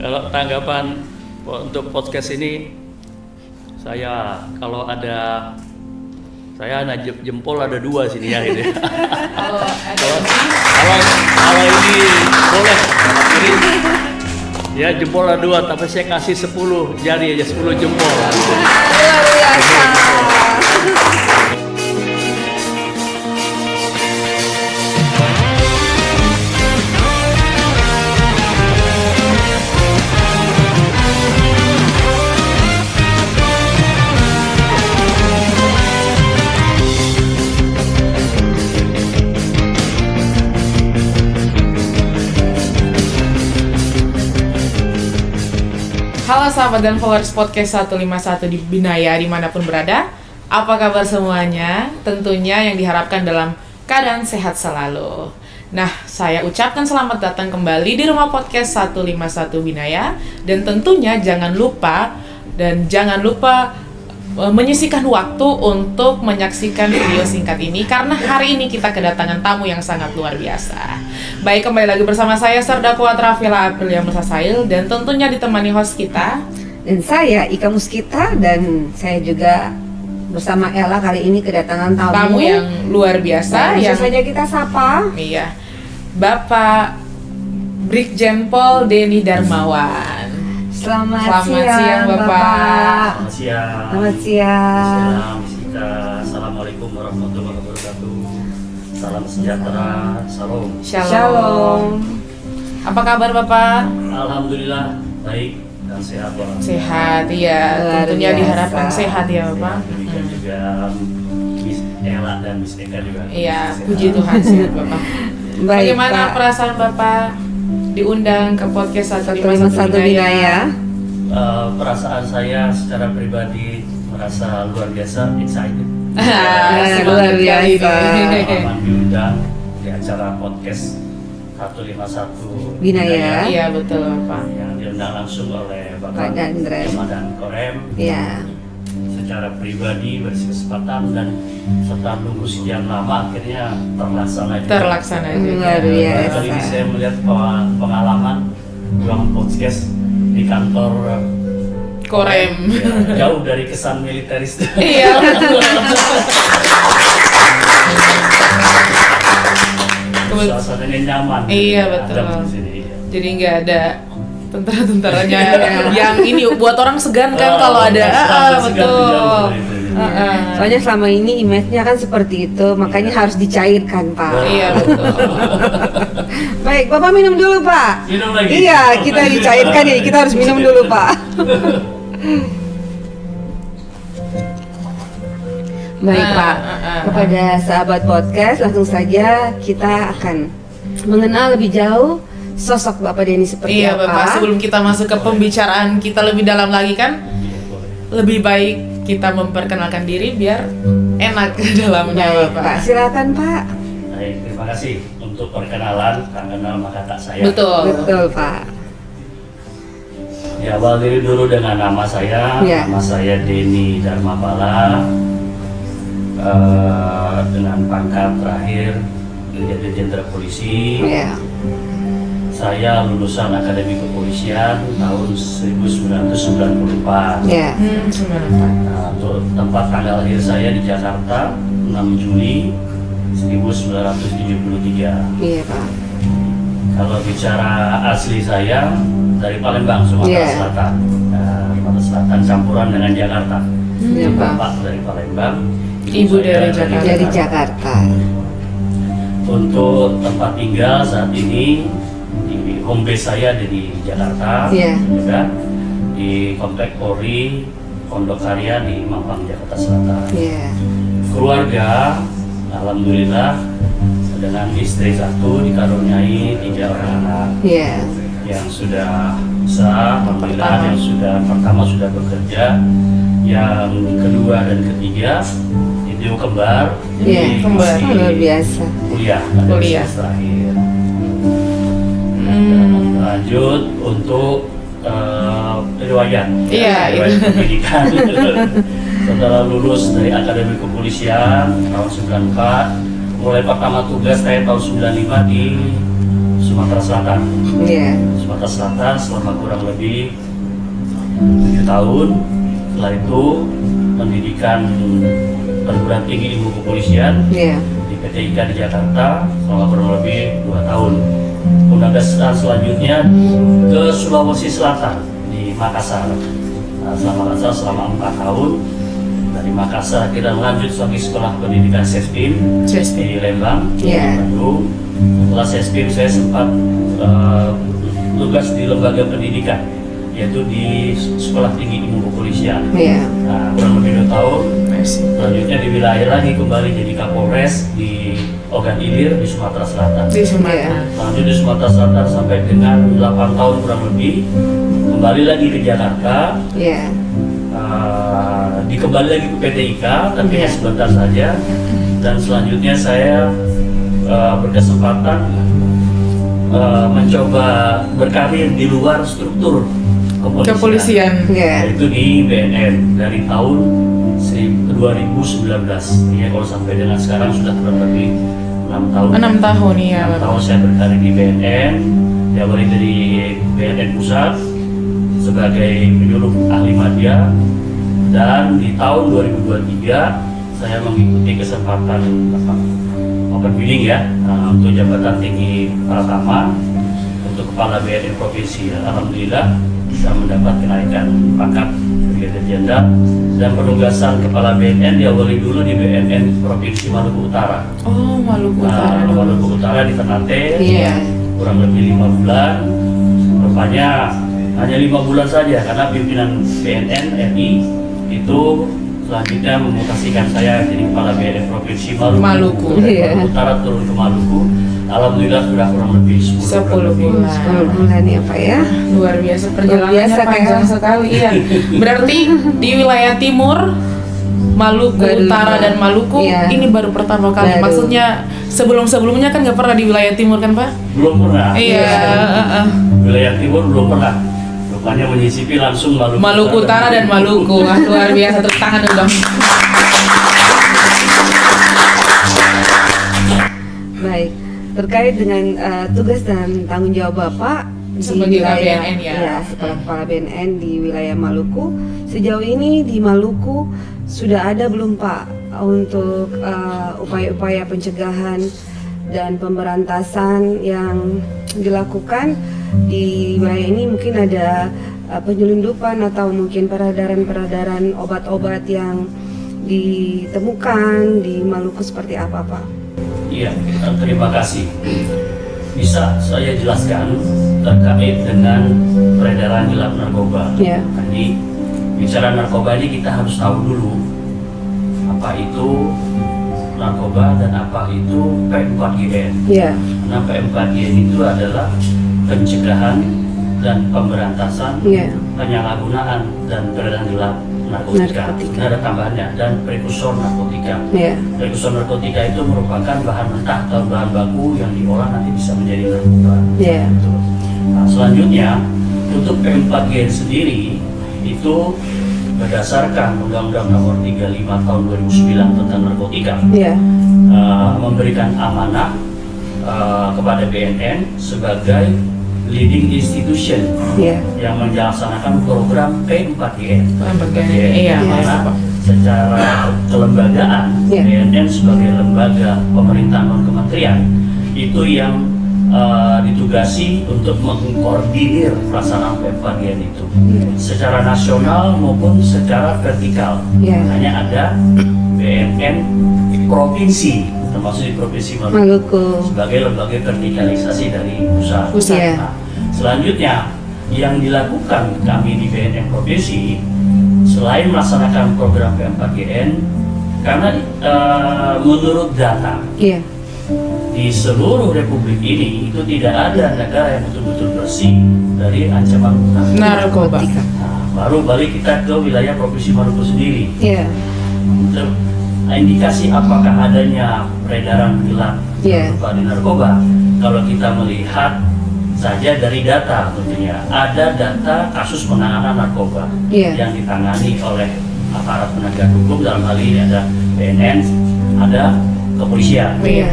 Kalau tanggapan untuk podcast ini, saya jempol ada 2 sini ya ini. Kalau ini boleh, ini ya jempol ada 2, tapi saya kasih 10 jari aja, 10 jempol. Luar biasa. Halo sahabat dan followers podcast 151 di Binaya dimanapun berada. Apa kabar semuanya? Tentunya yang diharapkan dalam keadaan sehat selalu. Nah, saya ucapkan selamat datang kembali di rumah podcast 151 Binaya. Dan tentunya jangan lupa menyisihkan waktu untuk menyaksikan video singkat ini, karena hari ini kita kedatangan tamu yang sangat luar biasa. Baik, kembali lagi bersama saya Sardakwa Trafila Aprilia Musasail, dan tentunya ditemani host kita. Dan saya Ika Muskita, dan saya juga bersama Ella kali ini kedatangan tamu yang luar biasa. Langsung Yang saja kita sapa. Iya, Bapak Brigjen Pol Denny Darmawan. Selamat siang Bapak. Selamat siang. Selamat siang. Assalamualaikum warahmatullahi wabarakatuh. Salam sejahtera, salam. Shalom. Apa kabar Bapak? Alhamdulillah baik dan sehat Pak. Sehat, iya. Luar Tentunya biasa. diharapkan sehat ya Bapak. Demikian juga Miss Ella dan Miss Eka juga. Iya, Sehat. puji Tuhan sehat Bapak. Baik, Bagaimana Pak. perasaan Bapak diundang ke podcast 151 Binaya? Perasaan saya secara pribadi merasa luar biasa excited. Luar biasa. Pengalaman diundang di acara podcast 151 Binaya. Iya betul Bapak. yang diundang langsung oleh Pak Bapak Dandres. Ramadan Korem. Ya. Secara pribadi berkesempatan dan setelah nunggu sekian lama akhirnya Terlaksana juga. Luar biasa. Kali ini saya melihat pengalaman ruang podcast di kantor Korem. ya, jauh dari kesan militeris. Iya betul. Suasananya nyaman. Iya, betul. Adem di sini, iya. Jadi nggak ada tentara-tentaranya yang ini buat orang segan kan kalau ada. Betul. Soalnya selama ini image-nya kan seperti itu, makanya harus dicairkan, Pak. Iya betul. Baik, Bapak minum dulu, Pak. Minum lagi. Iya, kita dicairkan ya, kita harus minum dulu, Pak. Baik, Pak. Kepada sahabat podcast, langsung saja kita akan mengenal lebih jauh sosok Bapak Denny seperti Iya apa. Bapak, sebelum kita masuk ke pembicaraan kita lebih dalam lagi kan, Iya, boleh. lebih baik kita memperkenalkan diri biar enak ke dalamnya Baik, Pak. Bapak. Silakan, Pak. Baik, terima kasih untuk perkenalan karena nama kakak saya. Betul. Betul, Pak. Diawali dulu dengan nama saya. Ya. Nama saya Denny Darmabala. Dengan pangkat terakhir Brigjen Jenderal Polisi. Ya. Saya lulusan Akademi Kepolisian tahun 1994. Ya. Nah, untuk tempat tanggal lahir saya di Jakarta 6 Juli 1973. Iya, Pak. Kalau bicara asli saya dari Palembang, Sumatera Yeah. Selatan. Nah, Sumatera Selatan campuran dengan Jakarta. Iya, Pak. Bapak dari Palembang, Ibu saya dari Jakarta. Dari Jakarta. Untuk tempat tinggal saat ini di home base saya ada di Jakarta, Iya. juga di Komplek Polri Pondok Karya di Mampang, Jakarta Selatan. Iya. Keluarga, alhamdulillah dengan istri satu dikaruniai 3 orang anak Iya. yang sudah besar, alhamdulillah, yang sudah pertama sudah bekerja, yang kedua dan ketiga itu kembar, Iya, jadi kembar. masih Luar biasa. kuliah, ada Kuliah. semester akhir. Hmm. Lanjut untuk riwayat, Iya, riwayat itu. pendidikan. Setelah lulus dari Akademi Kepolisian tahun 94, mulai pertama tugas saya tahun 95 di Sumatera Selatan. Iya. Sumatera Selatan selama kurang lebih 7 tahun. Setelah itu pendidikan perguruan tinggi ilmu kepolisian Iya. di PT IKA di Jakarta selama kurang lebih 2 tahun. Kemudian selanjutnya ke Sulawesi Selatan di Makassar. Selama 4 tahun. Dari Makassar kita lanjut sebagai sekolah pendidikan Sespim di Lembang, Iya. Bandung. Setelah Sespim saya sempat tugas di lembaga pendidikan, yaitu di Sekolah Tinggi Ilmu Kepolisian. Iya. Nah, kurang lebih 2 tahun. Selanjutnya di wilayah lagi kembali jadi Kapolres di Ogan Ilir di Sumatera Selatan. Di Sumatera. Lanjut di Sumatera Selatan sampai dengan 8 tahun kurang lebih. Kembali lagi ke Jakarta. Iya. Dikembali lagi ke PT IKA, tapi Iya. sebentar saja. Dan selanjutnya saya berkesempatan mencoba berkarir di luar struktur kepolisian. Iya. Yaitu di BNN dari tahun 2019. Ya, kalau sampai dengan sekarang sudah kurang lebih 6 tahun. 6 tahun ya. 6 tahun saya berkarir di BNN. Diawali dari BNN Pusat sebagai penyuluh ahli media, dan di tahun 2023 saya mengikuti kesempatan open bidding ya untuk jabatan tinggi Pratama untuk kepala BNN provinsi. Alhamdulillah bisa mendapat kenaikan pangkat Brigadir Jenderal, dan penugasan kepala BNN diawali dulu di BNN Provinsi Maluku Utara. Oh, Maluku Utara. Maluku Utara di Ternate. Iya. Kurang lebih 5 bulan. Rupanya hanya 5 bulan saja karena pimpinan BNN RI itu selanjutnya memutasikan saya jadi kepala BNN Provinsi Maluku. Dari Iya. Maluku Utara turun ke Maluku. Alhamdulillah sudah kurang lebih 10 bulan. 10 bulan ya Pak ya. Luar biasa, perjalanannya Luar biasa, panjang Kak. sekali ya. Berarti di wilayah timur Maluku Baru- Utara dan Maluku iya. ini baru pertama kali. Baru. Maksudnya sebelumnya kan nggak pernah di wilayah timur kan Pak? Belum pernah. Iya. Wilayah timur belum pernah. Rupanya menyisipi langsung Maluku, Maluku Utara dan Maluku. Wah, luar biasa, tepuk tangan dong. Baik. Terkait dengan tugas dan tanggung jawab Bapak Sebagai BNN ya. Kepala BNN di wilayah Maluku. Sejauh ini di Maluku sudah ada belum Pak untuk upaya-upaya pencegahan dan pemberantasan yang dilakukan di wilayah ini? Mungkin ada penyelundupan atau mungkin peredaran obat-obat yang ditemukan di Maluku seperti apa Pak? Iya, terima kasih. Bisa saya jelaskan terkait dengan peredaran gelap narkoba. Iya. Tadi bicara narkoba ini kita harus tahu dulu apa itu narkoba dan apa itu P4GN. Iya. Karena P4GN itu adalah pencegahan dan pemberantasan Iya. penyalahgunaan dan peredaran gelap narkotika. Narkotika. Ini ada tambahannya, dan prekursor narkotika. Iya. Prekursor narkotika itu merupakan bahan mentah atau bahan baku yang diolah nanti bisa menjadi narkoba. Iya. Gitu. Nah, selanjutnya untuk P4GN sendiri itu berdasarkan Undang-Undang Nomor 35 Tahun 2009 tentang narkotika, Iya. memberikan amanah kepada BNN sebagai leading institution Iya. yang melaksanakan program P4GN. Iya, Mana Pak. secara kelembagaan Iya. BNN sebagai lembaga pemerintahan non kementerian itu yang ditugasi untuk mengkoordinir pelaksanaan P4GN itu secara nasional maupun secara vertikal. Iya. Hanya ada BNN provinsi, termasuk di Provinsi Maluku Maluku. sebagai lembaga vertikalisasi dari pusat. Iya. Nah, selanjutnya yang dilakukan kami di BNN provinsi selain melaksanakan program P4GN, karena menurut data Iya. di seluruh republik ini itu tidak ada negara yang betul-betul bersih dari ancaman Narkoba. Nah, baru balik kita ke wilayah Provinsi Maluku sendiri. Iya. Indikasi apakah adanya peredaran gelap Iya. narkoba, kalau kita melihat saja dari data tentunya ada data kasus penanganan narkoba Iya. yang ditangani oleh aparat penegak hukum, dalam hal ini ada BNN, ada kepolisian. Iya.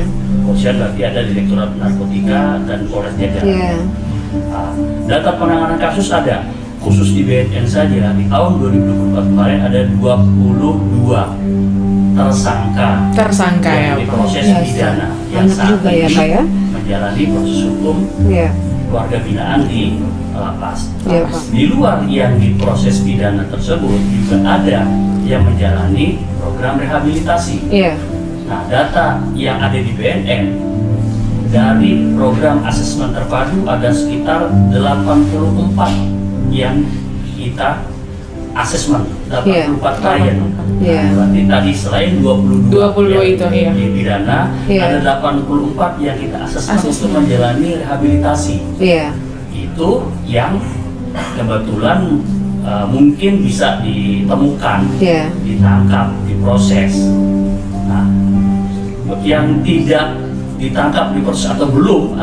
kepolisian berarti ada Direktorat Narkotika dan Polres Jakarta. Iya. Nah, data penanganan kasus ada, khusus di BNN saja di tahun 2024 kemarin ada 22 tersangka ya yang Pak. diproses Iya, pidana yang banyak saat juga ya, ini Pak, ya? menjalani proses hukum Iya. keluarga binaan di lapas. Iya, Pak. Di luar yang diproses pidana tersebut juga ada yang menjalani program rehabilitasi. Iya. Nah, data yang ada di BNN dari program asesmen terpadu ada sekitar 84 yang kita asesmen, 84 klien. Iya. Berarti tadi selain 22 22 itu, iya. di pidana, Iya. ada 84 yang kita asesmen untuk Asesmen. menjalani rehabilitasi. Iya. Itu yang kebetulan mungkin bisa ditemukan, Iya. ditangkap, diproses. Nah, yang tidak ditangkap, diproses atau belum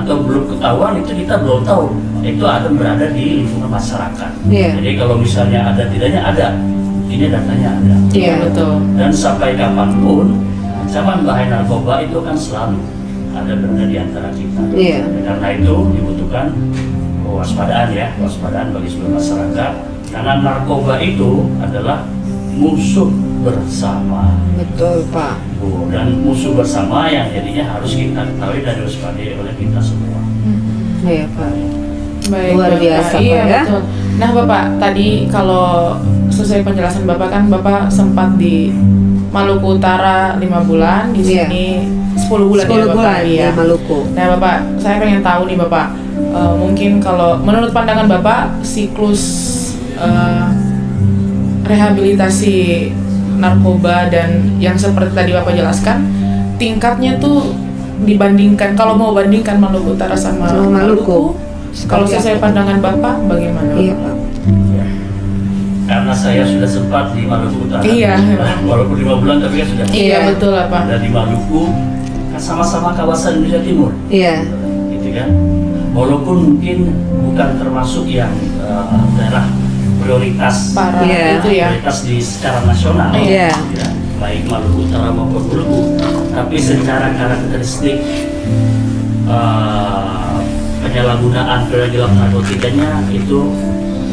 ketahuan itu kita belum tahu. Itu akan berada di lingkungan masyarakat. Iya. Jadi kalau misalnya ada tidaknya ada, ini datanya ada. Iya. Betul. Dan sampai kapanpun ancaman bahaya narkoba itu kan selalu ada berada di antara kita. Iya. Karena itu dibutuhkan kewaspadaan bagi seluruh masyarakat. Karena narkoba itu adalah musuh bersama. Betul, Pak. Dan musuh bersama yang jadinya harus kita ketahui dan diwaspadai oleh kita semua. Iya, Pak. Baik, Luar Bapak. biasa, Iya, Pak, ya. betul. Nah, Bapak, tadi kalau sesuai penjelasan Bapak kan Bapak sempat di Maluku Utara 5 bulan, di Iya. sini 10 bulan 10 ya Bapak. bulan Iya. di Maluku. Nah, Bapak, saya pengen tahu nih Bapak, mungkin kalau menurut pandangan Bapak siklus rehabilitasi narkoba dan yang seperti tadi Bapak jelaskan, tingkatnya tuh dibandingkan, kalau mau bandingkan Maluku Utara sama Sama Maluku. kalau Seperti sesuai apa? pandangan Bapak bagaimana? Iya, Bapak? Pak. Ya. Karena saya sudah sempat di Maluku Utara. Iya. Walaupun 5 bulan tapi kan sudah. Iya, Iya. betul lah Pak. Ada di Maluku, kan sama-sama kawasan Indonesia Timur. Iya. Gitu kan. Walaupun mungkin bukan termasuk yang daerah prioritas. Parah Iya. itu ya. Prioritas di secara nasional. Iya. Ya, baik Maluku Utara maupun Maluku, tapi secara karakteristik penyalahgunaan gelap narkotikanya itu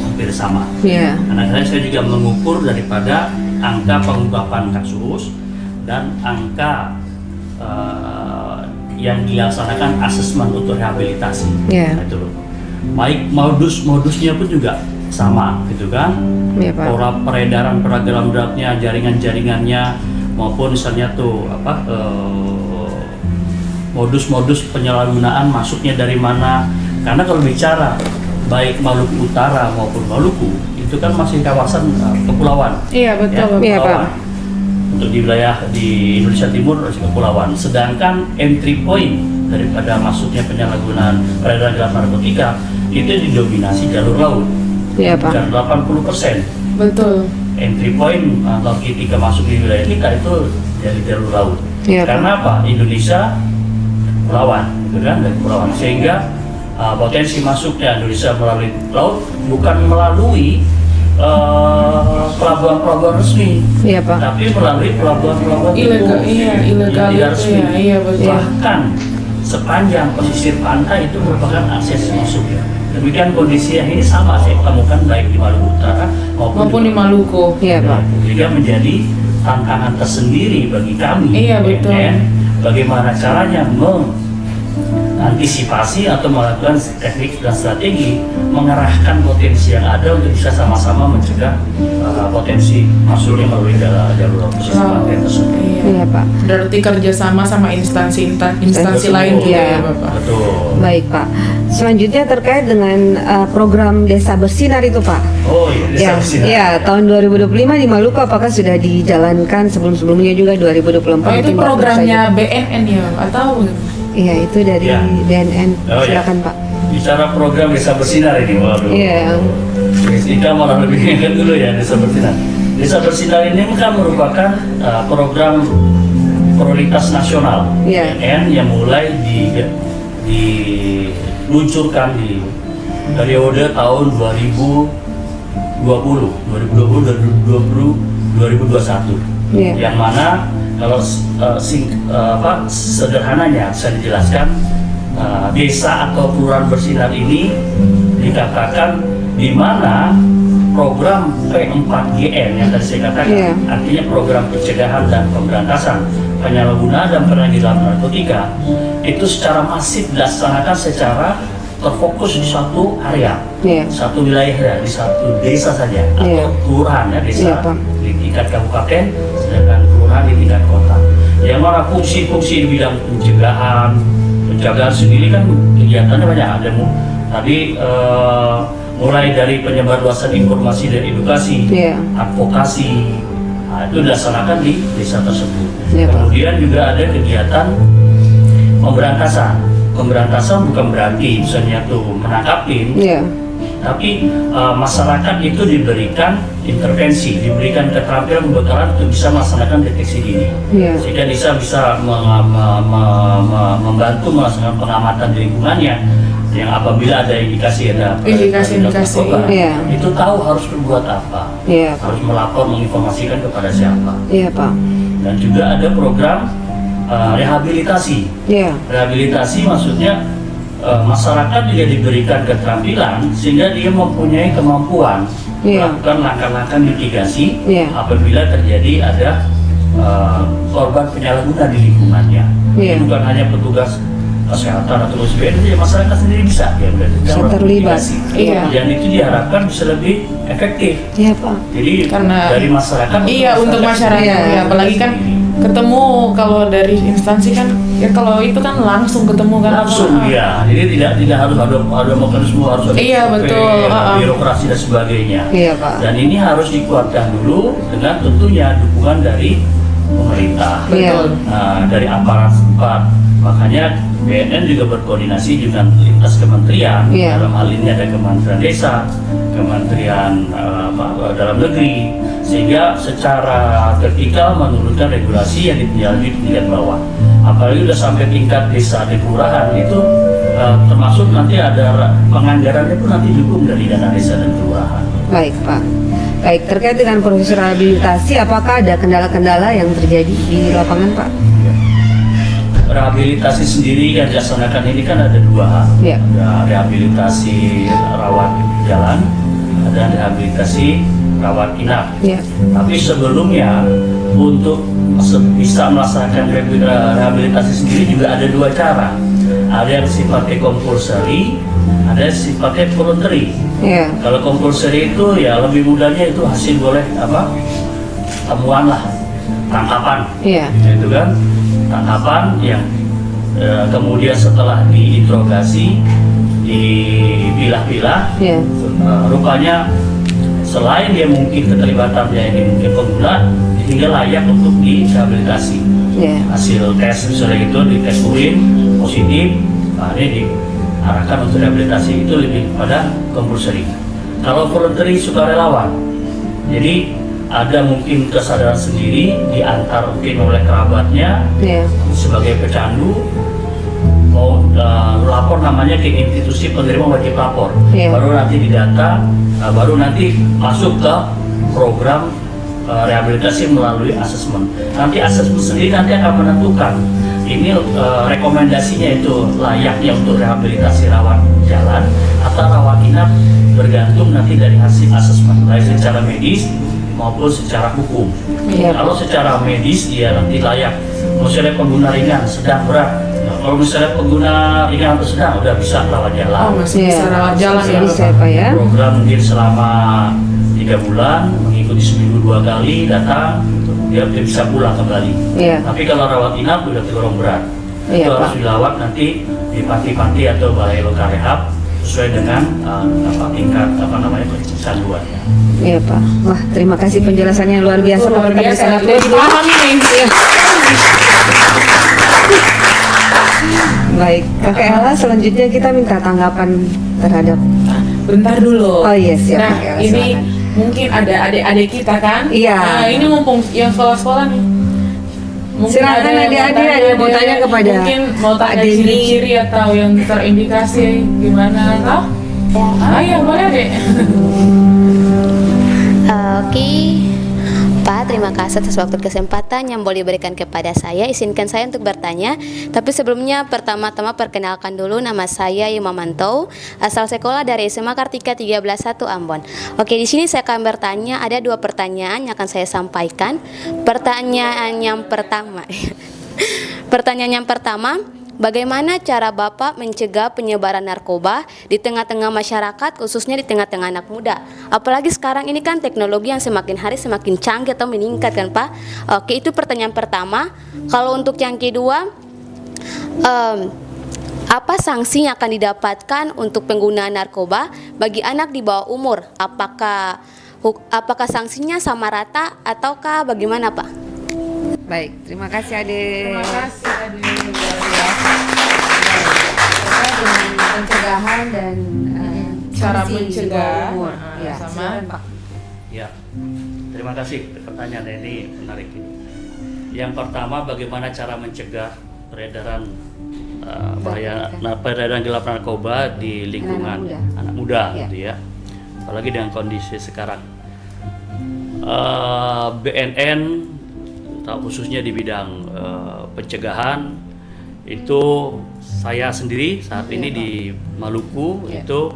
hampir sama. Iya. Karena saya juga mengukur daripada angka pengungkapan kasus dan angka yang dilaksanakan asesmen untuk rehabilitasi. Iya. Nah, itu loh. Baik modusnya pun juga sama, gitu kan? Iya, Pak. Pola peredaran peragam beratnya, jaringan-jaringannya, maupun misalnya tuh modus-modus penyalahgunaan masuknya dari mana. Karena kalau bicara baik Maluku Utara maupun Maluku itu kan masih kawasan kepulauan. Iya, betul Ya, Bapak. Iya, Pak. kepulauan. Untuk di wilayah di Indonesia Timur masih kepulauan. Sedangkan entry point daripada masuknya penyalahgunaan peredaran gelap narkotika itu didominasi jalur laut. Iya, Pak. Dan 80% Betul. entry point narkotika masuk di wilayah kita itu dari jalur laut. Iya, Pak. Karena apa? Indonesia kepulauan, gitu kan, dari kepulauan, sehingga potensi masuknya Indonesia melalui laut bukan melalui pelabuhan-pelabuhan resmi, Iya, Pak. tapi melalui pelabuhan-pelabuhan Ilegal, iya, ilegal yang tidak itu resmi. ya, iya, betul. Bahkan sepanjang pesisir pantai itu merupakan akses masuknya. Demikian kondisi yang ini sama saya temukan baik di Maluku Utara Maupun di Maluku. Iya, Pak. Sehingga menjadi tantangan tersendiri bagi kami. Iya, betul. BNN, bagaimana caranya mengantisipasi atau melakukan teknik dan strategi mengerahkan potensi yang ada untuk bisa sama-sama mencegah potensi masuknya melalui jalur pesisir pantai tersebut. Iya. Iya, Pak. Berarti kerjasama sama instansi Instansi lain juga iya. ya Bapak. Betul. Baik, Pak. Selanjutnya terkait dengan program Desa Bersinar itu, Pak. Oh iya, Ya, desa bersinar. ya, tahun 2025 di Maluku apakah sudah dijalankan sebelum-sebelumnya juga 2024? Oh, itu mungkin Bapak programnya saja. BNN ya atau Iya, itu dari Ya. BNN. Oh, ya. Silakan, Pak. Bicara program Desa Bersinar ini, waduh. Iya. Ika malah lebih ingat dulu ya Desa Bersinar. Desa Bersinar ini kan merupakan program prioritas nasional Iya. BNN yang mulai diluncurkan di periode tahun 2021. Iya. Yang mana Kalau sederhananya bisa dijelaskan, desa atau kelurahan bersinar ini dikatakan di mana program P4GN yang tadi saya katakan, Iya. artinya program pencegahan dan pemberantasan penyalahgunaan dan penyalahgunaan narkotika itu secara masif dilaksanakan secara terfokus di suatu area, Iya. satu wilayah, di satu desa saja Iya. atau kelurahan ya, desa Iya, Pak. di tingkat kabupaten, sedangkan kelurahan di tingkat kota. Yang mana fungsi-fungsi di bidang pencegahan sendiri kan kegiatannya banyak. Ada tadi mulai dari penyebarluasan informasi dan edukasi, Iya. advokasi, nah, itu dilaksanakan di desa tersebut. Iya, Pak. Kemudian juga ada kegiatan pemberantasan. Pemberantasan bukan berarti misalnya tuh menangkapin, Iya. tapi masyarakat itu diberikan intervensi, diberikan keterampilan pembekalan untuk bisa melaksanakan deteksi dini, Iya. sehingga bisa membantu melaksanakan pengamatan di lingkungannya, yang apabila ada indikasi Indikasi, iya. itu tahu harus berbuat apa, Iya, Pak. harus melapor, menginformasikan kepada siapa. Iya, Pak. Dan juga ada program rehabilitasi. Iya. Rehabilitasi maksudnya masyarakat juga diberikan keterampilan sehingga dia mempunyai kemampuan Iya. melakukan langkah-langkah mitigasi Iya. apabila terjadi ada korban penyalahguna di lingkungannya. Iya. Jadi bukan hanya petugas kesehatan atau OSBN, ya masyarakat sendiri bisa ya Bisa terlibat. mitigasi. Iya. Dan itu diharapkan bisa lebih efektif. Iya, Pak. Jadi Karena- dari masyarakat Iya, untuk masyarakat Iya. ya, apalagi kan ketemu kalau dari instansi kan ya, kalau itu kan langsung ketemu kan langsung ya, jadi tidak harus ada mekanisme, harus ada Iya, SOP, betul. birokrasi dan sebagainya. Iya, Pak. Dan ini harus dikuatkan dulu dengan tentunya dukungan dari pemerintah, Iya. dari aparat setempat. Makanya BNN juga berkoordinasi dengan lintas kementerian. Iya. Dalam hal ini ada Kementerian Desa, Kementerian Dalam Negeri, sehingga secara vertikal menurunkan regulasi yang dijalani di tingkat bawah. Apalagi sudah sampai tingkat desa di kelurahan itu termasuk nanti ada penganggarannya pun nanti didukung dari dana desa dan kelurahan. Baik, Pak. Baik, terkait dengan proses rehabilitasi, apakah ada kendala-kendala yang terjadi di lapangan, Pak? Rehabilitasi sendiri yang dilaksanakan ini kan ada dua, Iya. ada rehabilitasi rawat jalan, ada rehabilitasi rawat inap. Iya. Tapi sebelumnya untuk bisa melaksanakan rehabilitasi sendiri juga ada dua cara. Ada yang sifatnya compulsory, ada yang sifatnya voluntary. Iya. Kalau compulsory itu ya lebih mudahnya itu hasil boleh temuan lah, tangkapan. Iya. Itu kan tangkapan yang kemudian setelah diinterogasi, dipilah-pilah, Iya. rupanya selain dia mungkin keterlibatannya ini mungkin pengguna, hingga layak untuk direhabilitasi. Iya. Hasil tes misalnya gitu, di tes urin positif, nah ini diarahkan untuk rehabilitasi, itu lebih pada compulsory. Kalau voluntary sukarelawan, jadi ada mungkin kesadaran sendiri diantar mungkin oleh kerabatnya Iya. sebagai pecandu, mau lapor namanya ke institusi penerima wajib lapor. Iya. Baru nanti didata, baru nanti masuk ke program rehabilitasi melalui asesmen. Nanti asesmen sendiri nanti akan menentukan ini rekomendasinya itu layaknya untuk rehabilitasi rawat jalan atau rawat inap, bergantung nanti dari hasil asesmen baik secara medis maupun secara hukum. Iya. Kalau secara medis dia nanti layak, misalnya pengguna ringan, sedang, berat. Nah, kalau misalnya pengguna ringan atau sedang udah bisa rawat jalan. Oh, masih bisa Iya. rawat jalan ya. Bisa, Pak, ya. Program mungkin selama 3 bulan, mengikuti seminggu 2 kali datang, dia bisa pulang kembali. Iya. Tapi kalau rawat inap udah tergolong berat. Iya, Itu harus Pak. dilawat nanti di panti-panti atau balai lokal rehab sesuai dengan tingkat kecanduannya. Iya, Pak. Wah, terima kasih penjelasannya luar biasa, Pak. Luar Kami biasa, sangat jadi paham nih. Iya. Baik, Kakak Ella, selanjutnya kita minta tanggapan terhadap. Bentar dulu. Oh, iya, siap, Nah, Kak Ella, ini silakan. mungkin ada adik-adik kita kan? Iya. Nah, ini mumpung yang sekolah-sekolah nih. Silakan yang adik-adik, ada yang mau tanya kepada mungkin mau Pak tanya Denny. ciri-ciri atau yang terindikasi gimana? Tahu? Ah, iya boleh deh. Oke, Pak, terima terima kasih atas waktu kesempatan yang boleh diberikan kepada saya. Izinkan saya untuk bertanya. Tapi sebelumnya pertama-tama perkenalkan dulu, nama saya Ima Mantou, asal sekolah dari SMA Kartika 13.1 Ambon. Oke, di sini saya akan bertanya, ada 2 pertanyaan yang akan saya sampaikan. Pertanyaan yang pertama, bagaimana cara Bapak mencegah penyebaran narkoba di tengah-tengah masyarakat, khususnya di tengah-tengah anak muda? Apalagi sekarang ini kan teknologi yang semakin hari semakin canggih atau meningkat kan Pak? Oke, itu pertanyaan pertama. Kalau untuk yang kedua, apa sanksi yang akan didapatkan untuk penggunaan narkoba bagi anak di bawah umur? Apakah sanksinya sama rata ataukah bagaimana Pak? Baik, terima kasih Ade. Terima kasih Ade, luar biasa. Terkait dengan pencegahan dan Cara sanksi di mencegah, bawah umur. Ya, sama. silakan, Pak. Ya, terima kasih pertanyaan ini menarik ini. Yang pertama, bagaimana cara mencegah peredaran peredaran gelap narkoba di lingkungan anak muda, Ya. gitu ya. Apalagi dengan kondisi sekarang. BNN khususnya di bidang pencegahan itu saya sendiri saat ini di Maluku itu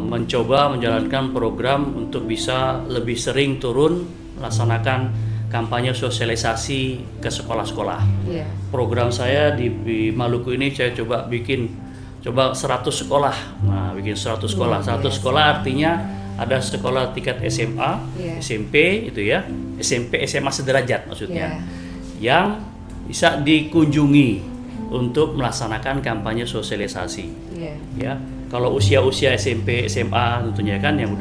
mencoba menjalankan program untuk bisa lebih sering turun melaksanakan kampanye sosialisasi ke sekolah-sekolah. Iya. Program saya di Maluku ini saya coba 100 sekolah. Nah, bikin 100 sekolah. 100 sekolah artinya ada sekolah tingkat SMA, SMP itu ya, SMP, SMA sederajat maksudnya, yang bisa dikunjungi untuk melaksanakan kampanye sosialisasi. Ya, kalau usia-usia SMP, SMA tentunya kan yang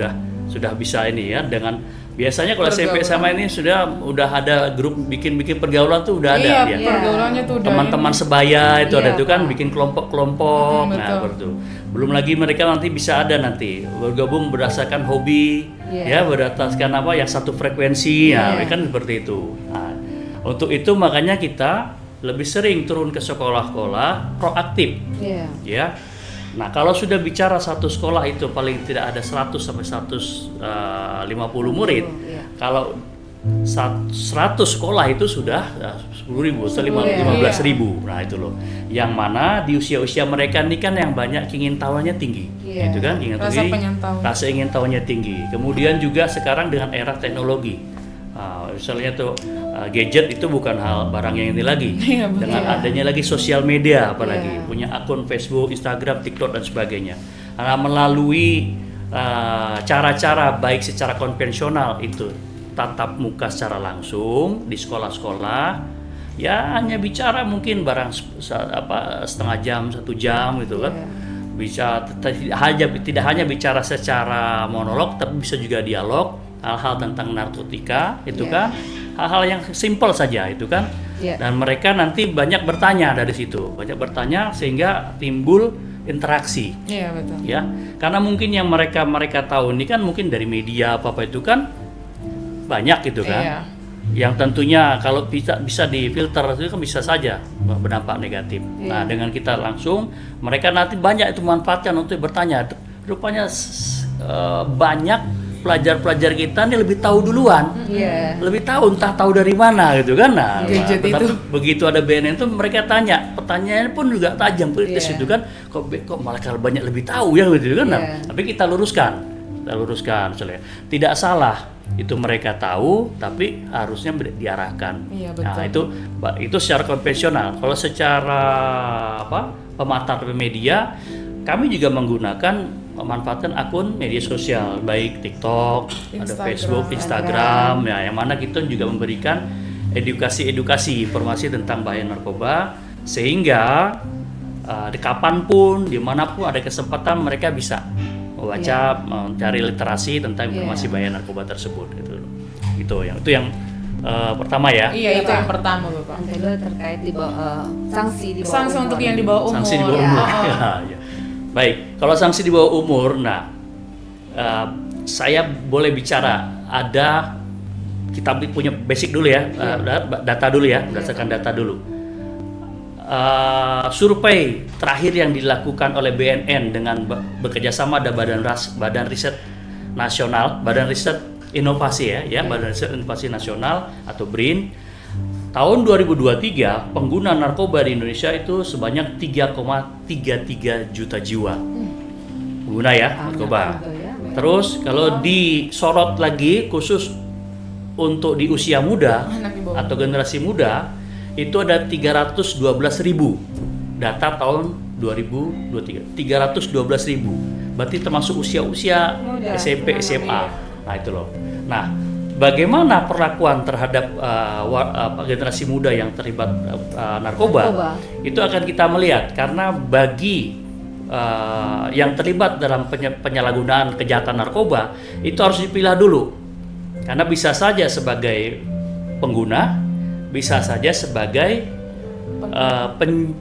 sudah bisa ini ya, dengan biasanya kalau SMP SMA ini udah ada grup bikin pergaulan tuh udah ada ya. Pergaulannya tuh udah teman-teman sebaya itu ada tuh kan bikin kelompok-kelompok. Nah, betul. Belum lagi mereka nanti bisa ada nanti bergabung berdasarkan hobi ya, berdasarkan apa yang satu frekuensi ya, kan seperti itu. Nah, untuk itu makanya kita lebih sering turun ke sekolah-sekolah proaktif. Ya. Nah, kalau sudah bicara satu sekolah itu paling tidak ada 100 sampai 150 murid. Kalau 100 sekolah itu sudah 10.000 atau 15.000. Nah, itu loh. Yang mana di usia-usia mereka ini kan yang banyak ingin tahunya tinggi. Itu kan rasa ingin tahunya tinggi. Kemudian juga sekarang dengan era teknologi. Misalnya tuh gadget itu bukan barang yang ini lagi. Dengan adanya lagi sosial media, apalagi punya akun Facebook, Instagram, TikTok dan sebagainya. Karena melalui cara-cara baik secara konvensional itu tatap muka secara langsung di sekolah-sekolah, ya hanya bicara mungkin setengah jam, 1 jam gitu kan. Bisa tidak hanya bicara secara monolog, tapi bisa juga dialog. Hal-hal tentang narkotika itu kan hal-hal yang simpel saja itu kan, dan mereka nanti banyak bertanya dari situ, sehingga timbul interaksi. Betul. Ya, karena mungkin yang mereka tahu ini kan mungkin dari media apa itu kan banyak gitu kan, yang tentunya kalau bisa difilter itu kan bisa saja berdampak negatif. Nah, dengan kita langsung mereka nanti banyak itu manfaatkan untuk bertanya. Rupanya banyak pelajar-pelajar kita nih lebih tahu duluan, lebih tahu entah tahu dari mana gitu kan. Nah, tapi begitu ada BNN itu mereka tanya, pertanyaannya pun juga tajam, kritis itu kan, kok malah banyak lebih tahu ya gitu kan. Nah, tapi kita luruskan misalnya. Tidak salah itu mereka tahu, tapi harusnya diarahkan. Nah, itu secara konvensional. Kalau secara pemanfaatan media, kami juga memanfaatkan akun media sosial, baik TikTok, ada Facebook, Instagram, ya, yang mana kita juga memberikan edukasi informasi tentang bahaya narkoba, sehingga kapanpun, dimanapun ada kesempatan mereka bisa membaca, mencari literasi tentang informasi bahaya narkoba tersebut. Itu yang pertama ya. Itu yang pertama Bapak. Yang kedua terkait sanksi di bawah sanksi umur. untuk yang di bawah umur. Sanksi di bawah umur. Ya. Baik, kalau sanksi di bawah umur, saya boleh bicara, kita punya basic dulu ya, data dulu ya, berdasarkan data dulu. Survei terakhir yang dilakukan oleh BNN dengan bekerjasama ada Badan Riset Nasional, Badan Riset Inovasi ya, Badan Riset Inovasi Nasional atau BRIN, tahun 2023 pengguna narkoba di Indonesia itu sebanyak 3,33 juta jiwa. Pengguna ya narkoba. Terus kalau disorot lagi khusus untuk di usia muda atau generasi muda itu ada 312.000 data tahun 2023. 312.000. Berarti termasuk usia-usia SMP, SMA. Nah, itu loh. Nah, bagaimana perlakuan terhadap generasi muda yang terlibat narkoba? Itu akan kita melihat karena bagi yang terlibat dalam penyalahgunaan kejahatan narkoba itu harus dipilah dulu. Karena bisa saja sebagai pengguna, bisa saja sebagai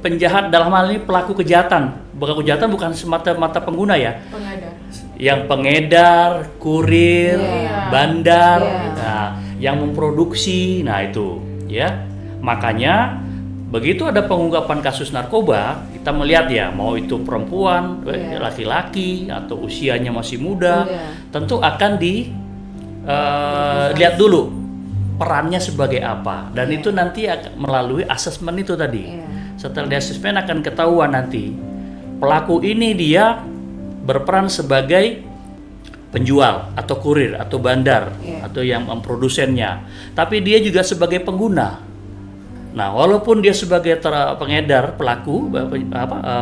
penjahat, dalam hal ini pelaku kejahatan. Kejahatan bukan semata-mata pengguna ya. Yang pengedar, kurir, bandar, nah, yang memproduksi, nah itu ya. Makanya begitu ada pengungkapan kasus narkoba, kita melihat ya, mau itu perempuan, laki-laki atau usianya masih muda, tentu akan dilihat dulu perannya sebagai apa, dan itu nanti akan melalui asesmen itu tadi. Setelah di asesmen akan ketahuan nanti pelaku ini dia berperan sebagai penjual atau kurir atau bandar atau yang memprodusennya, tapi dia juga sebagai pengguna. Nah, walaupun dia sebagai pengedar, pelaku,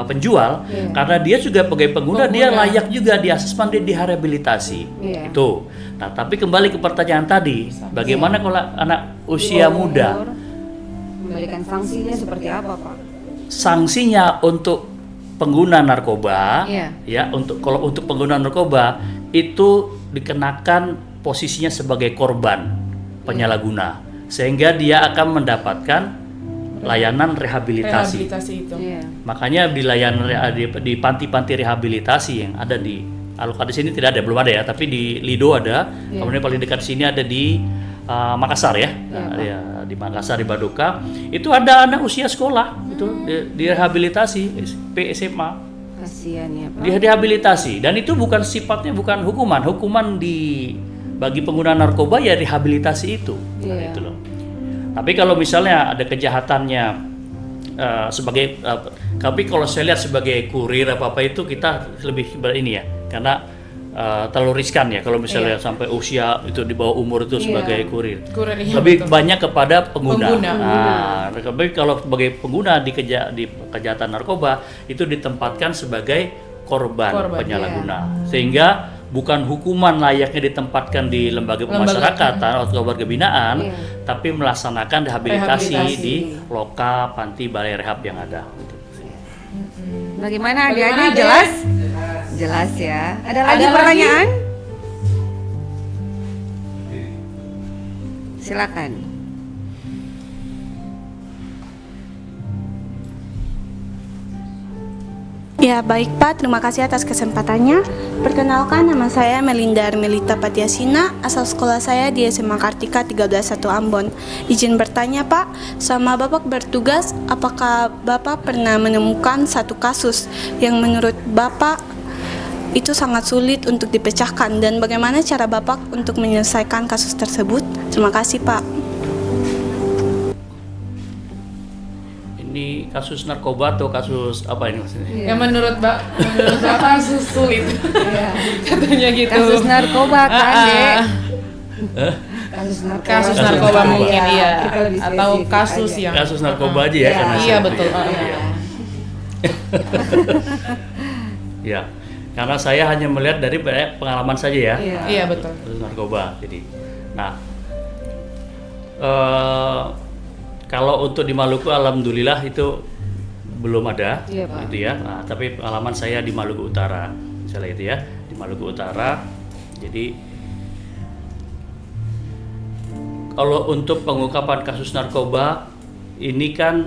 penjual, karena dia juga sebagai pengguna, dia layak juga di asesmen, dia direhabilitasi. Itu. Nah, tapi kembali ke pertanyaan tadi, bagaimana kalau anak usia muda? Memberikan sanksinya seperti apa, Pak? Sanksinya untuk pengguna narkoba, kalau untuk pengguna narkoba itu dikenakan posisinya sebagai korban penyalahguna, sehingga dia akan mendapatkan layanan rehabilitasi itu. Makanya di panti-panti rehabilitasi yang ada di di sini tidak ada, belum ada ya, tapi di Lido ada. Kemudian paling dekat sini ada di Makassar ya. Di Makassar, di Badoka itu ada anak usia sekolah itu di rehabilitasi SMP, SMA. Kasihan ya, Pak. Direhabilitasi, dan itu bukan sifatnya bukan hukuman. Hukuman bagi pengguna narkoba ya rehabilitasi itu. Nah, itu loh. Tapi kalau misalnya ada kejahatannya tapi kalau saya lihat sebagai kurir apa itu kita lebih ini ya, karena terlalu riskan ya kalau misalnya sampai usia itu di bawah umur itu sebagai kurir. Lebih banyak kepada pengguna. Nah, tapi kalau sebagai pengguna di kejahatan narkoba itu ditempatkan sebagai korban penyalahguna, sehingga bukan hukuman layaknya ditempatkan di lembaga pemasyarakatan atau keluarga binaan, tapi melaksanakan rehabilitasi di loka, panti, balai rehab yang ada. Bagaimana adik-adik? Jelas? Jelas ya. Ada lagi pertanyaan? Silakan. Ya baik Pak, terima kasih atas kesempatannya. Perkenalkan, nama saya Melinda Armelita Patiasina, asal sekolah saya di SMA Kartika 131 Ambon. Izin bertanya Pak, sama Bapak bertugas, apakah Bapak pernah menemukan satu kasus yang menurut Bapak itu sangat sulit untuk dipecahkan, dan bagaimana cara Bapak untuk menyelesaikan kasus tersebut? Terima kasih Pak. Ini kasus narkoba atau kasus apa ini maksudnya? Yang menurut Bapak kasus sulit. Katanya gitu. Kasus narkoba kan, Dek? Kasus narkoba mungkin iya. Atau kasus aja. yang Kasus narkoba aja ya, karena iya betul. Ya, karena saya hanya melihat dari pengalaman saja ya. Iya betul. Kasus narkoba. Jadi, nah, kalau untuk di Maluku, alhamdulillah itu belum ada, gitu ya. Nah, tapi pengalaman saya di Maluku Utara, misalnya itu ya, di Maluku Utara. Jadi, kalau untuk pengungkapan kasus narkoba, ini kan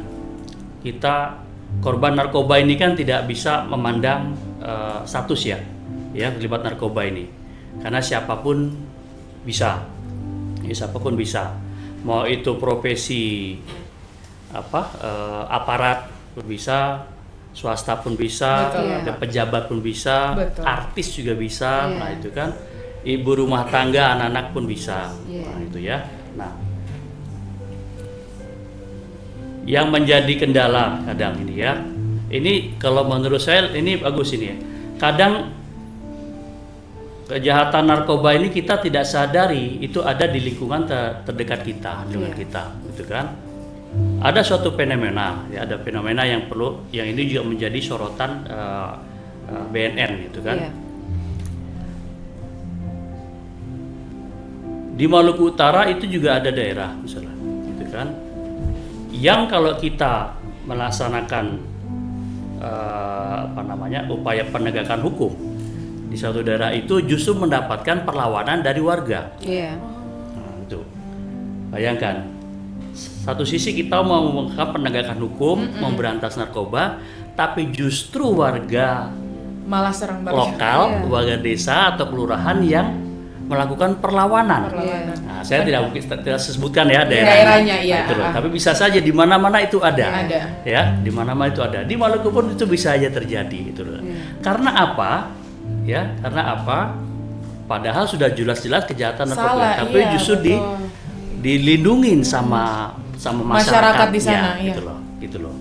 kita korban narkoba ini kan tidak bisa memandang status ya terlibat narkoba ini, karena siapapun bisa, siapapun bisa. Mau itu profesi aparat pun bisa, swasta pun bisa, dan pejabat pun bisa, artis juga bisa. Nah itu kan ibu rumah tangga, anak-anak pun bisa. Iya. Nah, itu ya. Nah, yang menjadi kendala kadang ini ya. Ini kalau menurut saya ini bagus ini ya. Kadang kejahatan narkoba ini kita tidak sadari itu ada di lingkungan terdekat kita, lingkungan kita, gitu kan? Ada suatu fenomena, ya ada fenomena yang perlu, yang ini juga menjadi sorotan BNN, gitu kan? Iya. Di Maluku Utara itu juga ada daerah, misalnya, gitu kan? Yang kalau kita melaksanakan upaya penegakan hukum di suatu daerah itu justru mendapatkan perlawanan dari warga. Iya. Nah, itu bayangkan, satu sisi kita mau melakukan penegakan hukum, memberantas narkoba, tapi justru warga Malah serang balik. lokal, Iya. warga desa atau kelurahan yang melakukan perlawanan. Perlawanan. Nah, saya tidak mungkin tidak sebutkan ya Daerahnya, iya. Itu loh. Tapi bisa saja di mana-mana itu ada. Ada. Ya, di mana-mana itu ada. Di Maluku pun itu bisa aja terjadi itu loh. Karena apa? Ya, karena apa? Padahal sudah jelas-jelas kejahatan narkoba, Salah, tapi iya, justru betul. dilindungin sama Masyarakat di sana, iya. gitu loh.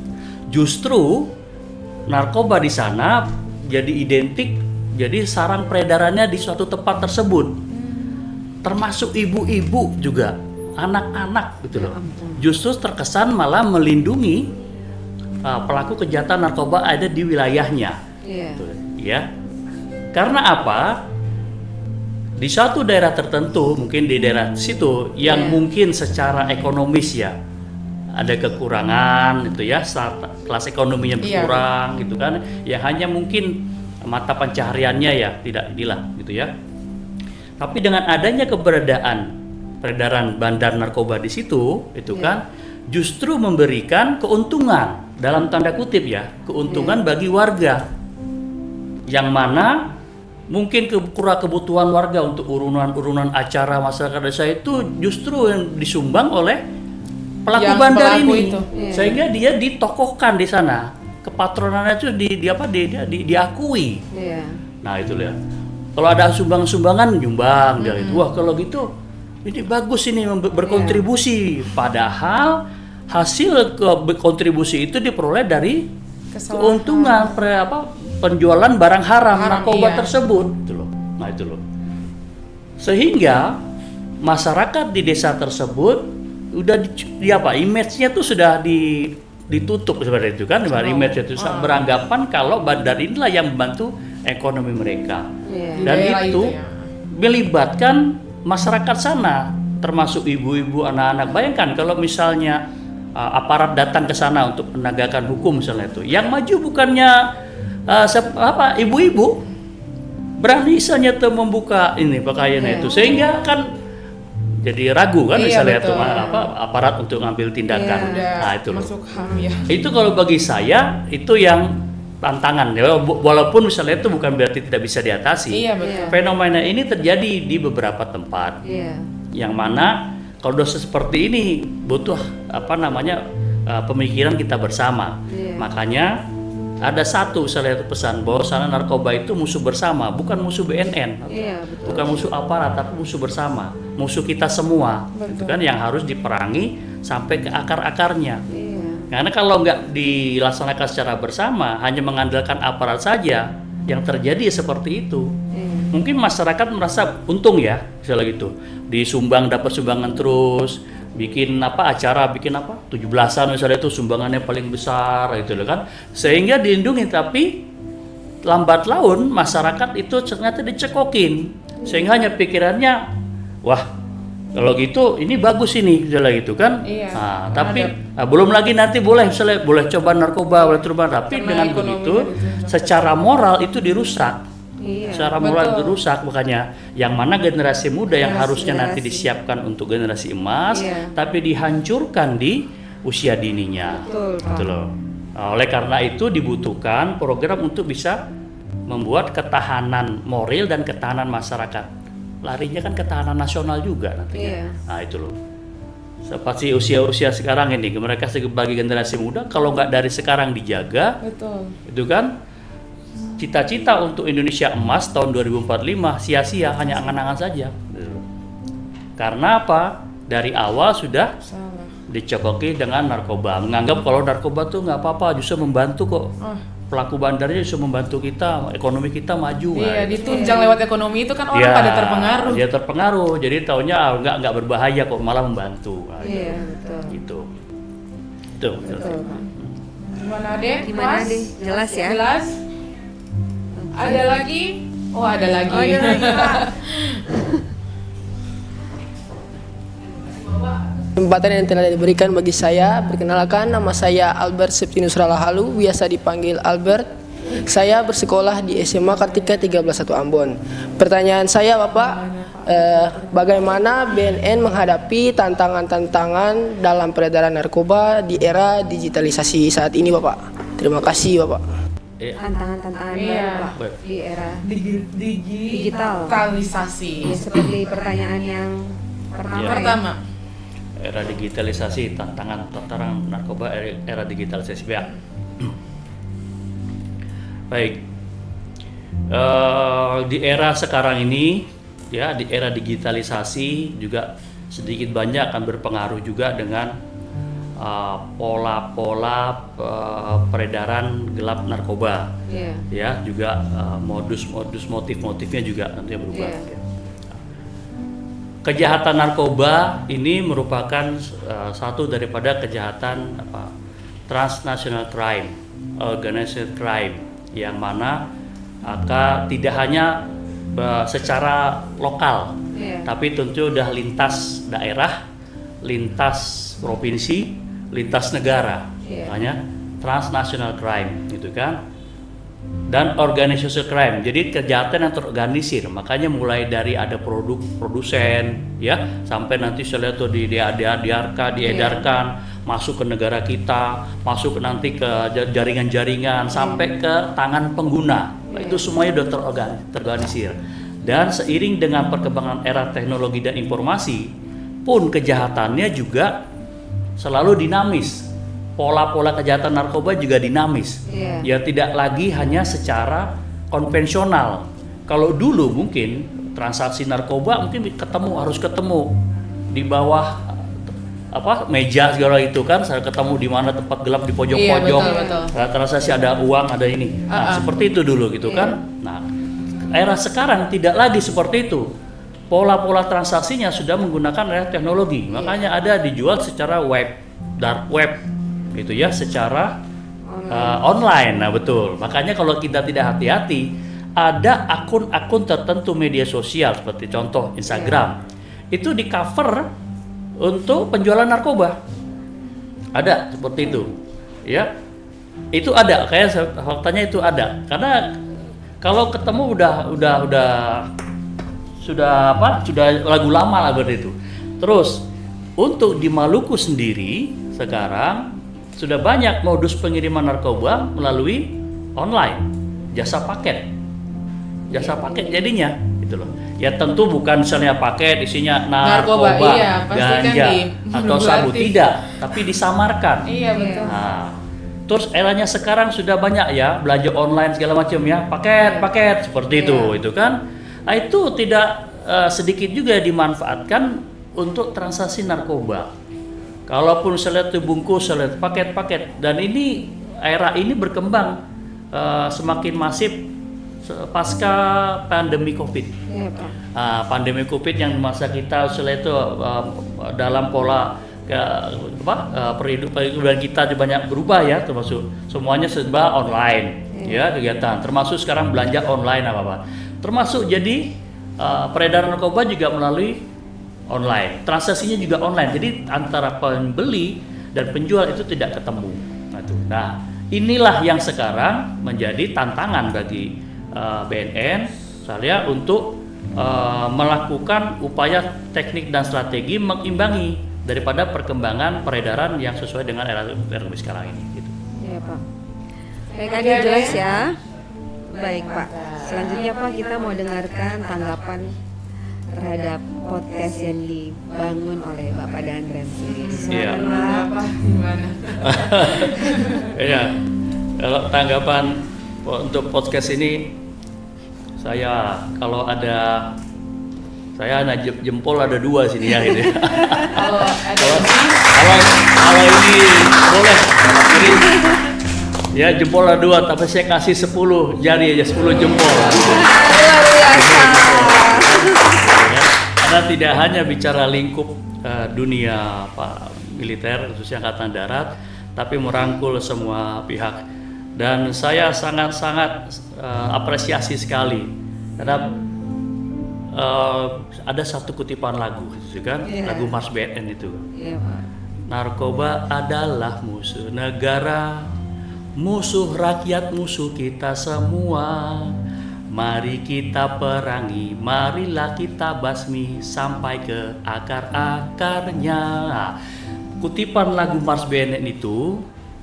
Justru narkoba di sana jadi identik, jadi sarang peredarannya di suatu tempat tersebut. Termasuk ibu-ibu juga, anak-anak gitu loh. Justru terkesan malah melindungi pelaku kejahatan narkoba ada di wilayahnya. Iya. Gitu, ya. Karena apa? Di suatu daerah tertentu, mungkin di daerah situ yang mungkin secara ekonomis ya ada kekurangan gitu ya, kelas ekonominya berkurang gitu kan, ya hanya mungkin mata pencahariannya ya tidak inilah gitu ya. Tapi dengan adanya peredaran bandar narkoba di situ, itu kan justru memberikan keuntungan dalam tanda kutip ya, keuntungan bagi warga, yang mana mungkin kebutuhan warga untuk urunan acara masyarakat desa itu justru yang disumbang oleh pelaku Yang bandar pelaku ini, itu. sehingga dia ditokohkan di sana, kepatronannya itu diakui. Iya. Nah itu ya. Kalau ada sumbangan nyumbang dia itu. Wah kalau gitu ini bagus ini berkontribusi. Padahal hasil kontribusi itu diperoleh dari keuntungan penjualan barang haram narkoba tersebut. Gitu loh. Nah itu loh. Sehingga masyarakat di desa tersebut udah image-nya tuh sudah ditutup seperti itu kan, image itu beranggapan kalau bandar inilah yang membantu ekonomi mereka. Dan itu melibatkan masyarakat sana, termasuk ibu-ibu, anak-anak. Bayangkan kalau misalnya aparat datang ke sana untuk penegakan hukum misalnya itu, yang maju bukannya ibu-ibu, berani misalnya tuh membuka ini pakaiannya itu, sehingga kan jadi ragu kan misalnya tuh aparat untuk ngambil tindakan. Nah itu masuk HAM ya. Itu kalau bagi saya itu yang tantangan ya, walaupun misalnya itu bukan berarti tidak bisa diatasi. Iya betul. Fenomena ini terjadi di beberapa tempat. Yang mana kalau dosa seperti ini butuh pemikiran kita bersama. Makanya ada satu misalnya pesan bahwa sana narkoba itu musuh bersama, bukan musuh BNN, bukan musuh aparat, tapi musuh bersama, musuh kita semua. Itu kan yang harus diperangi sampai ke akar-akarnya. Karena kalau nggak dilaksanakan secara bersama, hanya mengandalkan aparat saja, yang terjadi seperti itu. Mungkin masyarakat merasa untung ya, misalnya gitu, disumbang dapat sumbangan terus, bikin acara, 17-an misalnya itu sumbangannya paling besar gitu loh kan, sehingga dilindungi. Tapi lambat laun masyarakat itu ternyata dicekokin, sehingga hanya pikirannya wah kalau gitu ini bagus ini misalnya gitu kan. Nah, tapi belum lagi nanti boleh coba narkoba, boleh coba, tapi dengan begitu secara moral itu dirusak. Secara moral itu rusak, makanya yang mana generasi muda yang harusnya nanti disiapkan untuk generasi emas, tapi dihancurkan di usia dininya. Betul loh. Nah, oleh karena itu dibutuhkan program untuk bisa membuat ketahanan moral dan ketahanan masyarakat. Larinya kan ketahanan nasional juga nantinya. Nah itu loh. Seperti usia-usia sekarang ini, mereka sebagai generasi muda kalau nggak dari sekarang dijaga, itu kan cita-cita untuk Indonesia emas tahun 2045 sia-sia, hanya angan-angan saja. Karena apa? Dari awal sudah Salah. dicokoki dengan narkoba, menganggap kalau narkoba tuh nggak apa-apa, justru membantu kok. Pelaku bandarnya justru membantu kita, ekonomi kita maju. Iya, Nah, ditunjang lewat ekonomi itu kan orang ya, pada terpengaruh. dia terpengaruh, jadi taunya nggak berbahaya kok, malah membantu. Nah, Iya, betul. gitu. Betul. Betul, Pak. Gimana deh? Gimana Mas? deh? Jelas ya? Jelas? Ada lagi? Oh, ada lagi. Oh, ada lagi, Pak. Kesempatan yang telah diberikan bagi saya, perkenalkan nama saya Albert Septinus Ralahalu, biasa dipanggil Albert. Saya bersekolah di SMA Kartika 131 Ambon. Pertanyaan saya Bapak, bagaimana BNN menghadapi tantangan-tantangan dalam peredaran narkoba di era digitalisasi saat ini Bapak? Terima kasih Bapak. Tantangan-tantangan Iya. baru, Pak, di era Digitalisasi. ya, seperti pertanyaan yang pertama. Ya. Pertama, Era digitalisasi, tantangan narkoba era digitalisasi. Ya. Baik. Di era sekarang ini, ya, di era digitalisasi juga sedikit banyak akan berpengaruh juga dengan pola-pola peredaran gelap narkoba. Iya. Ya, juga modus-modus motif-motifnya juga nantinya berubah. Iya. Kejahatan narkoba ini merupakan satu daripada kejahatan transnational crime, organized crime, yang mana tidak hanya secara lokal, Iya. tapi tentu sudah lintas daerah, lintas provinsi, lintas negara, Iya. makanya transnational crime, gitu kan? Dan organized crime, jadi kejahatan yang terorganisir, makanya mulai dari ada produsen, ya, sampai nanti saya lihat tuh diedarkan, masuk ke negara kita, masuk nanti ke jaringan-jaringan, sampai ke tangan pengguna. Itu semuanya sudah terorganisir. Dan seiring dengan perkembangan era teknologi dan informasi, pun kejahatannya juga selalu dinamis. Pola-pola kejahatan narkoba juga dinamis. Iya. Ya, tidak lagi hanya secara konvensional. Kalau dulu mungkin transaksi narkoba mungkin harus ketemu di bawah meja segala itu kan, saya ketemu di mana tempat gelap di pojok-pojok. Iya, betul. Transaksi ada uang, ada ini. Nah, seperti itu dulu gitu kan. Nah, era sekarang tidak lagi seperti itu. Pola-pola transaksinya sudah menggunakan era teknologi. Makanya ada dijual secara web, dark web gitu ya, secara online. Nah, betul. Makanya kalau kita tidak hati-hati, ada akun-akun tertentu media sosial seperti contoh Instagram, itu di cover untuk penjualan narkoba. Ada seperti itu. Ya. Itu ada, kayak faktanya itu ada. Karena kalau ketemu sudah lagu lama lah berarti itu. Terus untuk di Maluku sendiri sekarang sudah banyak modus pengiriman narkoba melalui online, jasa paket jadinya, gitu loh. Ya tentu bukan misalnya paket isinya narkoba, iya, pasti kan ganja atau sabu, berarti. tidak, tapi disamarkan. Iya, betul. Nah, terus eranya sekarang sudah banyak ya, belanja online segala macam ya, paket seperti itu kan. Nah, itu tidak sedikit juga dimanfaatkan untuk transaksi narkoba. Kalaupun saya lihat bungkus, saya lihat paket, dan ini era ini berkembang semakin masif pasca pandemi COVID. Iya, Pak. Pandemi COVID yang masa kita setelah itu dalam pola kehidupan kita banyak berubah ya, termasuk semuanya serba online ya kegiatan, termasuk sekarang belanja online apa termasuk jadi peredaran narkoba juga melalui online, transaksinya juga online, jadi antara pembeli dan penjual itu tidak ketemu. Nah, inilah yang sekarang menjadi tantangan bagi BNN saya untuk melakukan upaya teknik dan strategi mengimbangi daripada perkembangan peredaran yang sesuai dengan era sekarang ini. Gitu. Iya, Pak. Baik, Adil, jelas ya. Baik, Pak. Selanjutnya, Pak, kita mau dengarkan tanggapan terhadap podcast yang dibangun oleh Bapak Dandren sendiri. Iya. Silakan, Pak. Apa? Gimana? Ya, kalau tanggapan Untuk podcast ini saya kalau ada jempol ada 2 sini ya ini. Kalau ada Kalau ini boleh. Jadi, ya jempol ada 2 tapi saya kasih 10 jari aja 10 jempol. Luar biasa. Ya, karena tidak hanya bicara lingkup dunia militer khususnya Angkatan Darat, tapi merangkul semua pihak. Dan saya sangat-sangat apresiasi sekali karena ada satu kutipan lagu, gitu kan? Lagu Mars BNN itu. Pak. Narkoba adalah musuh negara, musuh rakyat, musuh kita semua. Mari kita perangi, marilah kita basmi sampai ke akar-akarnya. Kutipan lagu Mars BNN itu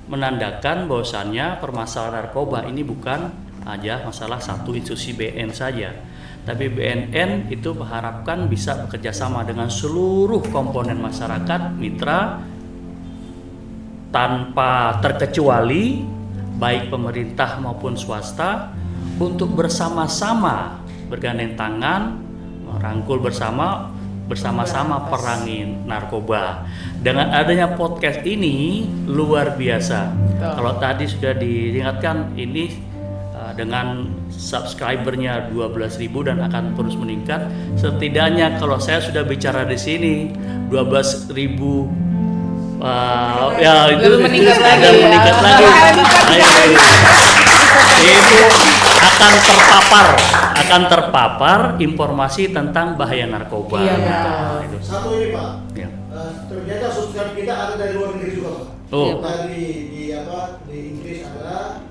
menandakan bahwasannya permasalahan narkoba ini bukan aja masalah satu institusi BNN saja, tapi BNN itu mengharapkan bisa bekerja sama dengan seluruh komponen masyarakat mitra tanpa terkecuali baik pemerintah maupun swasta untuk bersama-sama bergandeng tangan merangkul bersama-sama perangi narkoba. Dengan adanya podcast ini luar biasa. Kalau tadi sudah diingatkan ini dengan subscribernya 12.000 dan akan terus meningkat. Setidaknya kalau saya sudah bicara di sini 12.000 ya itu meningkat ada lagi, meningkat ya. lagi. Itu akan terpapar informasi tentang bahaya narkoba. Iya, Nah, itu. Satu ini Pak, Ya. ternyata subscribe kita ada dari luar negeri juga Pak. Oh. Dari di Inggris ada,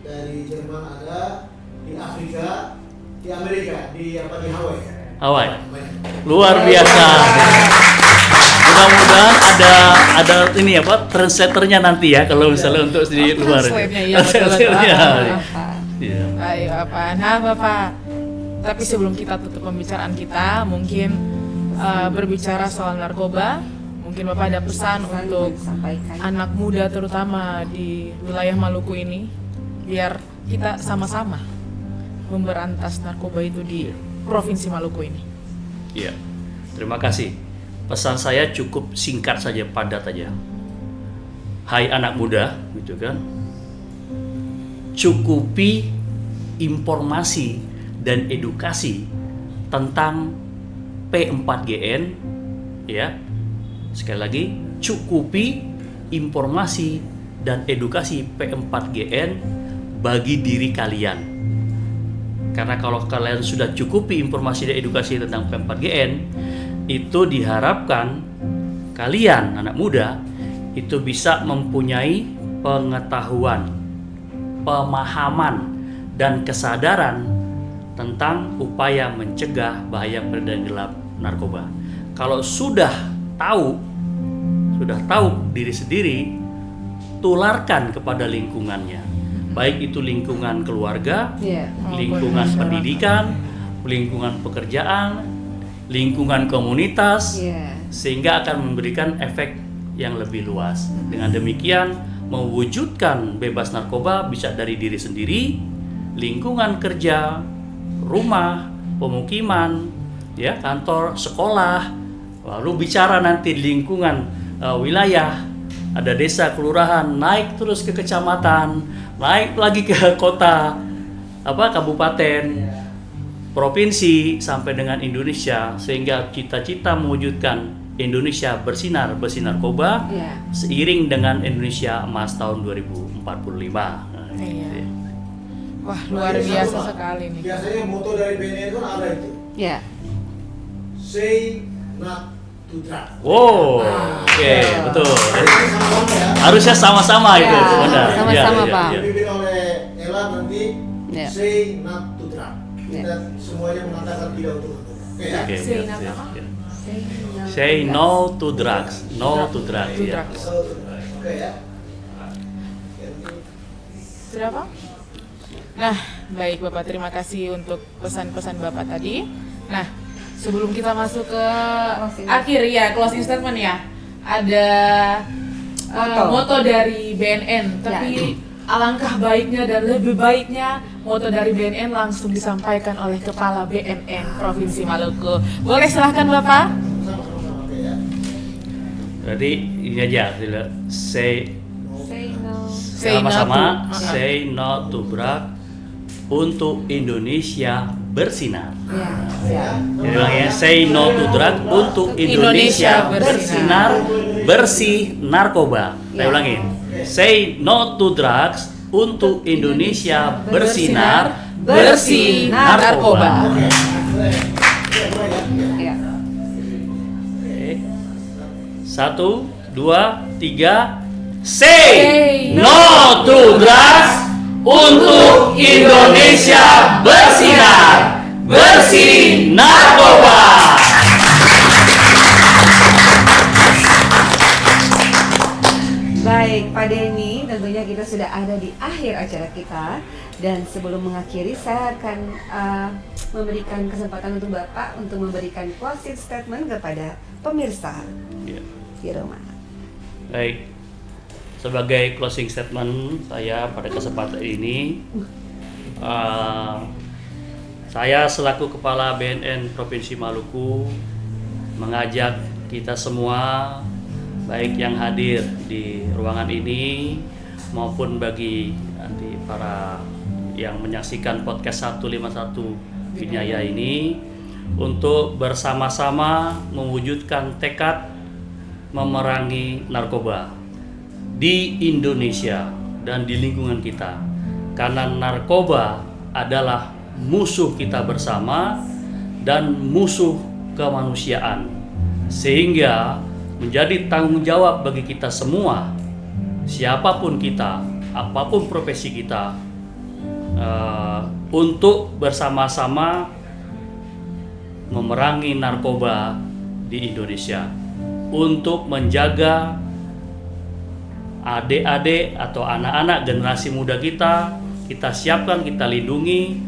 dari Jerman ada, di Afrika, di Amerika, di Hawaii. Hawaii. Banyak. Luar biasa. Mudah-mudahan ada ini translatornya nanti ya kalau misalnya untuk di luar. Translate-nya, iya, betul. Translate-nya. Iya. Baik Bapak. Nah Bapak, tapi sebelum kita tutup pembicaraan kita, mungkin berbicara soal narkoba, mungkin Bapak ada pesan untuk Sampaikan. anak muda terutama di wilayah Maluku ini, biar kita sama-sama memberantas narkoba itu di Provinsi Maluku ini. Iya. Terima kasih. Pesan saya cukup singkat saja, padat saja. Hai anak muda, gitu kan. Cukupi informasi dan edukasi tentang P4GN ya. Sekali lagi, cukupi informasi dan edukasi P4GN bagi diri kalian. Karena kalau kalian sudah cukupi informasi dan edukasi tentang P4GN, itu diharapkan kalian anak muda itu bisa mempunyai pengetahuan, pemahaman, dan kesadaran tentang upaya mencegah bahaya peredaran gelap narkoba. Kalau sudah tahu diri sendiri, tularkan kepada lingkungannya. Baik itu lingkungan keluarga, lingkungan pendidikan, lingkungan pekerjaan, lingkungan komunitas, sehingga akan memberikan efek yang lebih luas. Dengan demikian, mewujudkan bebas narkoba bisa dari diri sendiri, lingkungan kerja, rumah, pemukiman, ya, kantor, sekolah, lalu bicara nanti di lingkungan wilayah, ada desa, kelurahan, naik terus ke kecamatan, naik lagi ke kota, kabupaten, provinsi, sampai dengan Indonesia, sehingga cita-cita mewujudkan Indonesia bersinar narkoba seiring dengan Indonesia Emas tahun 2045. Nah, Iya. gitu. Wah, luar biasa sekali nih. Biasanya moto dari BNN itu ada itu. Ya. Say not to drug. Wow, oke, betul. Jadi, Sama-sama ya. harusnya sama-sama itu, Ya, benar. sama-sama, Ya, Pak. ya, ya. Dipimpin oleh Ella nanti Ya. say not to drug. Kita semuanya mengatakan tidak untuk narkoba. Oke ya. Oke, Say ya, not ya, apa? ya. Say no to drugs, no to drugs. To Ya. drugs. Oke ya. Sudah Pak? Nah, baik Bapak, terima kasih untuk pesan-pesan Bapak tadi. Nah, sebelum kita masuk ke akhir ya, closing statement ya, ada moto dari BNN. Tapi alangkah baiknya dan lebih baiknya moto dari BNN langsung disampaikan oleh Kepala BNN Provinsi Maluku. Boleh silahkan Bapak. Berarti ini aja, say Say no sama-sama, to- say no to drug untuk Indonesia bersinar. Ya, siap. Jadi ulangnya, say no to drug untuk Indonesia bersinar, bersih narkoba. Saya ulangin, say no to drugs untuk Indonesia bersinar, bersih narkoba. Ya. Oke. 1, 2, 3. Say no to drugs untuk Indonesia bersinar, bersih narkoba. Baik, Pak Denny, tentunya kita sudah ada di akhir acara kita. Dan sebelum mengakhiri, saya akan memberikan kesempatan untuk Bapak untuk memberikan closing statement kepada pemirsa Ya. di rumah. Baik, sebagai closing statement saya pada kesempatan ini, saya selaku Kepala BNN Provinsi Maluku mengajak kita semua, baik yang hadir di ruangan ini maupun bagi nanti para yang menyaksikan podcast 151 Binaya ini, untuk bersama-sama mewujudkan tekad memerangi narkoba di Indonesia dan di lingkungan kita, karena narkoba adalah musuh kita bersama dan musuh kemanusiaan, sehingga menjadi tanggung jawab bagi kita semua, siapapun kita, apapun profesi kita, untuk bersama-sama memerangi narkoba di Indonesia, untuk menjaga adik-adik atau anak-anak generasi muda kita siapkan, kita lindungi,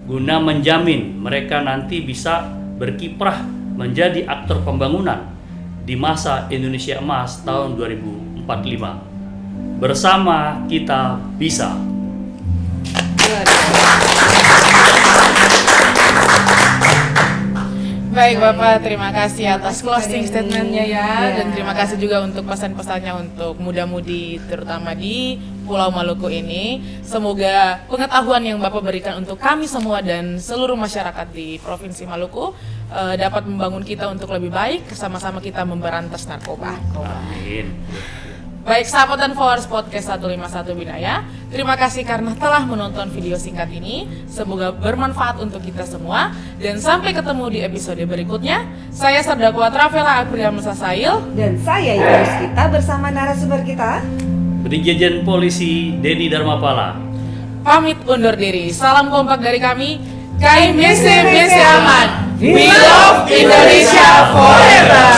guna menjamin mereka nanti bisa berkiprah menjadi aktor pembangunan di masa Indonesia Emas tahun 2045. Bersama kita bisa. Baik Bapak, terima kasih atas closing statementnya ya, dan terima kasih juga untuk pesan-pesannya untuk muda-mudi terutama di Pulau Maluku ini. Semoga pengetahuan yang Bapak berikan untuk kami semua dan seluruh masyarakat di Provinsi Maluku dapat membangun kita untuk lebih baik, sama-sama kita memberantas narkoba. Amin. Baik sahabat dan followers podcast 151 Binaya, terima kasih karena telah menonton video singkat ini. Semoga bermanfaat untuk kita semua, dan sampai ketemu di episode berikutnya. Saya Sardakwa Travela Aprilia Mesasail, Dan saya Ibu kita bersama narasumber kita. Brigjen Polisi Denny Darmapala. pamit undur diri. Salam kompak dari kami, Kai Mese Mese Aman. We love Indonesia forever.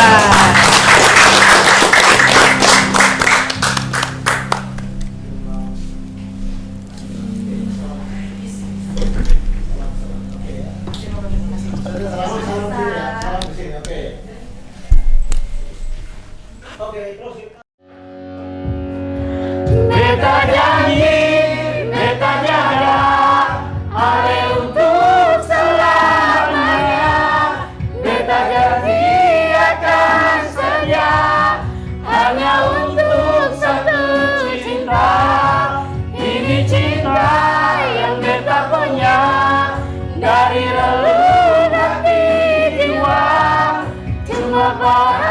Beta janji, beta jaga, are untuk selamanya. Beta janji akan setia, hanya untuk satu cinta. Ini cinta yang beta punya, dari relung hati jiwa. Cuma kau